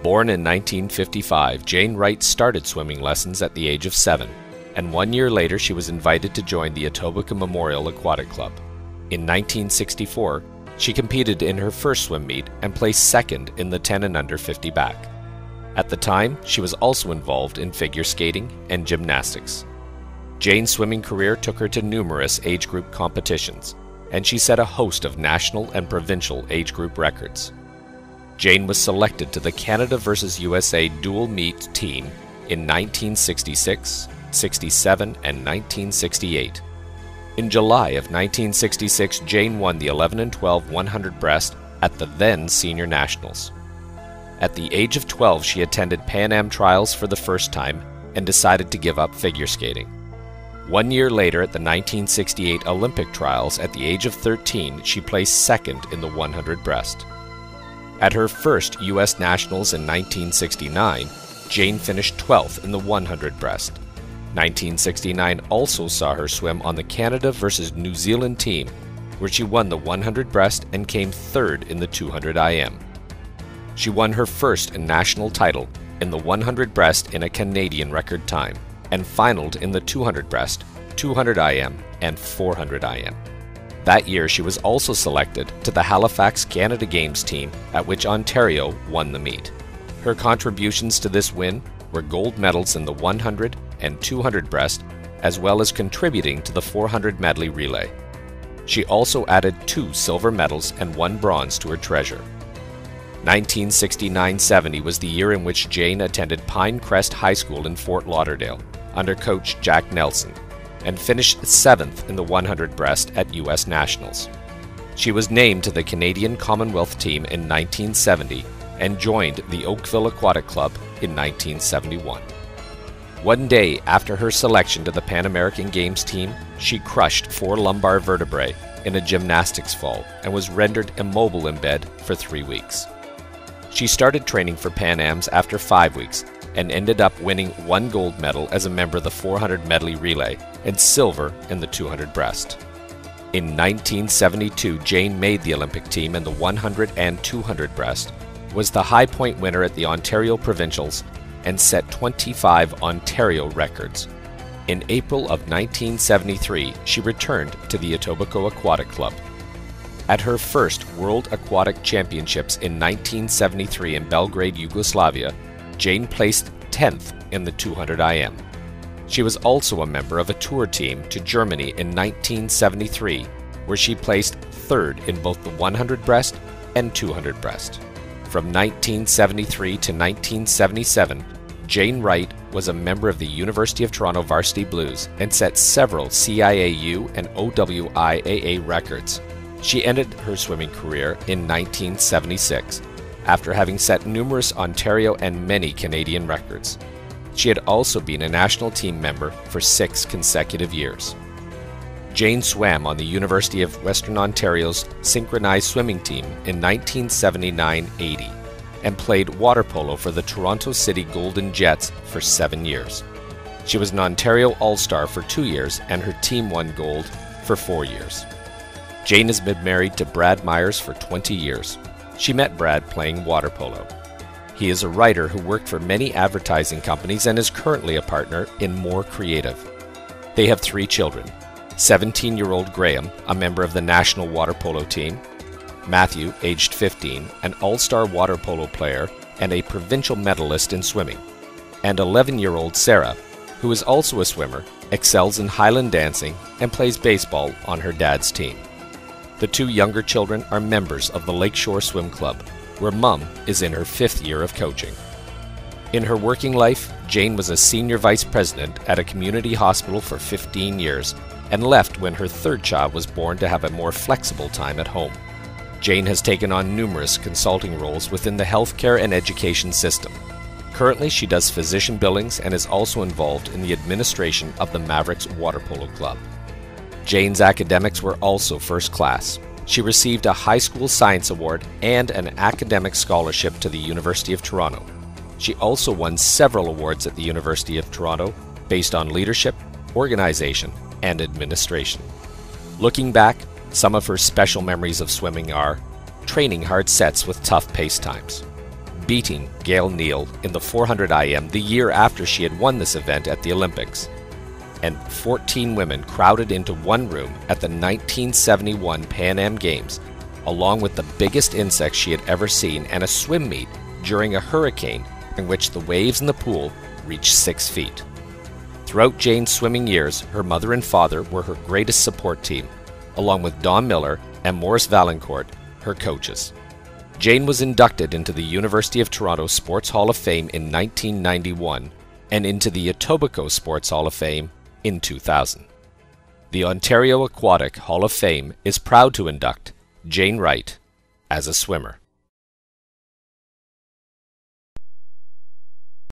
Born in 1955, Jane Wright started swimming lessons at the age of 7, and 1 year later she was invited to join the Etobicoke Memorial Aquatic Club. In 1964, she competed in her first swim meet and placed second in the 10 and under 50 back. At the time, she was also involved in figure skating and gymnastics. Jane's swimming career took her to numerous age group competitions, and she set a host of national and provincial age group records. Jane was selected to the Canada vs. USA dual meet team in 1966, 67, and 1968. In July of 1966, Jane won the 11 and 12 100 breast at the then Senior Nationals. At the age of 12, she attended Pan Am trials for the first time and decided to give up figure skating. 1 year later, at the 1968 Olympic trials, at the age of 13, she placed second in the 100 breast. At her first U.S. Nationals in 1969, Jane finished 12th in the 100 breast. 1969 also saw her swim on the Canada vs. New Zealand team, where she won the 100 breast and came third in the 200 IM. She won her first national title in the 100 breast in a Canadian record time, and finaled in the 200 breast, 200 IM, and 400 IM. That year she was also selected to the Halifax Canada Games team, at which Ontario won the meet. Her contributions to this win were gold medals in the 100 and 200 breast, as well as contributing to the 400 medley relay. She also added 2 silver medals and 1 bronze to her treasure. 1969-70 was the year in which Jane attended Pinecrest High School in Fort Lauderdale under coach Jack Nelson, and finished 7th in the 100 breast at U.S. Nationals. She was named to the Canadian Commonwealth team in 1970 and joined the Oakville Aquatic Club in 1971. One day after her selection to the Pan American Games team, she crushed 4 lumbar vertebrae in a gymnastics fall and was rendered immobile in bed for 3 weeks. She started training for Pan Ams after 5 weeks and ended up winning 1 gold medal as a member of the 400 medley relay and silver in the 200 breast. In 1972, Jane made the Olympic team in the 100 and 200 breast, was the high point winner at the Ontario Provincials, and set 25 Ontario records. In April of 1973, she returned to the Etobicoke Aquatic Club. At her first World Aquatic Championships in 1973 in Belgrade, Yugoslavia, Jane placed 10th in the 200 IM. She was also a member of a tour team to Germany in 1973, where she placed 3rd in both the 100 breast and 200 breast. From 1973 to 1977, Jane Wright was a member of the University of Toronto Varsity Blues and set several CIAU and OWIAA records. She ended her swimming career in 1976, after having set numerous Ontario and many Canadian records. She had also been a national team member for 6 consecutive years. Jane swam on the University of Western Ontario's synchronized swimming team in 1979-80 and played water polo for the Toronto City Golden Jets for 7 years. She was an Ontario All-Star for 2 years, and her team won gold for 4 years. Jane has been married to Brad Myers for 20 years. She met Brad playing water polo. He is a writer who worked for many advertising companies and is currently a partner in More Creative. They have 3 children: 17-year-old Graham, a member of the national water polo team; Matthew, aged 15, an all-star water polo player and a provincial medalist in swimming; and 11-year-old Sarah, who is also a swimmer, excels in Highland dancing, and plays baseball on her dad's team. The 2 younger children are members of the Lakeshore Swim Club, where Mum is in her 5th year of coaching. In her working life, Jane was a senior vice president at a community hospital for 15 years and left when her 3rd child was born to have a more flexible time at home. Jane has taken on numerous consulting roles within the healthcare and education system. Currently, she does physician billings and is also involved in the administration of the Mavericks Water Polo Club. Jane's academics were also first class. She received a high school science award and an academic scholarship to the University of Toronto. She also won several awards at the University of Toronto based on leadership, organization, and administration. Looking back, some of her special memories of swimming are training hard sets with tough pace times, beating Gail Neal in the 400 IM the year after she had won this event at the Olympics. And 14 women crowded into one room at the 1971 Pan Am Games, along with the biggest insects she had ever seen and a swim meet during a hurricane in which the waves in the pool reached 6 feet. Throughout Jane's swimming years, her mother and father were her greatest support team, along with Don Miller and Maurice Valancourt, her coaches. Jane was inducted into the University of Toronto Sports Hall of Fame in 1991 and into the Etobicoke Sports Hall of Fame in 2000. The Ontario Aquatic Hall of Fame is proud to induct Jane Wright as a swimmer.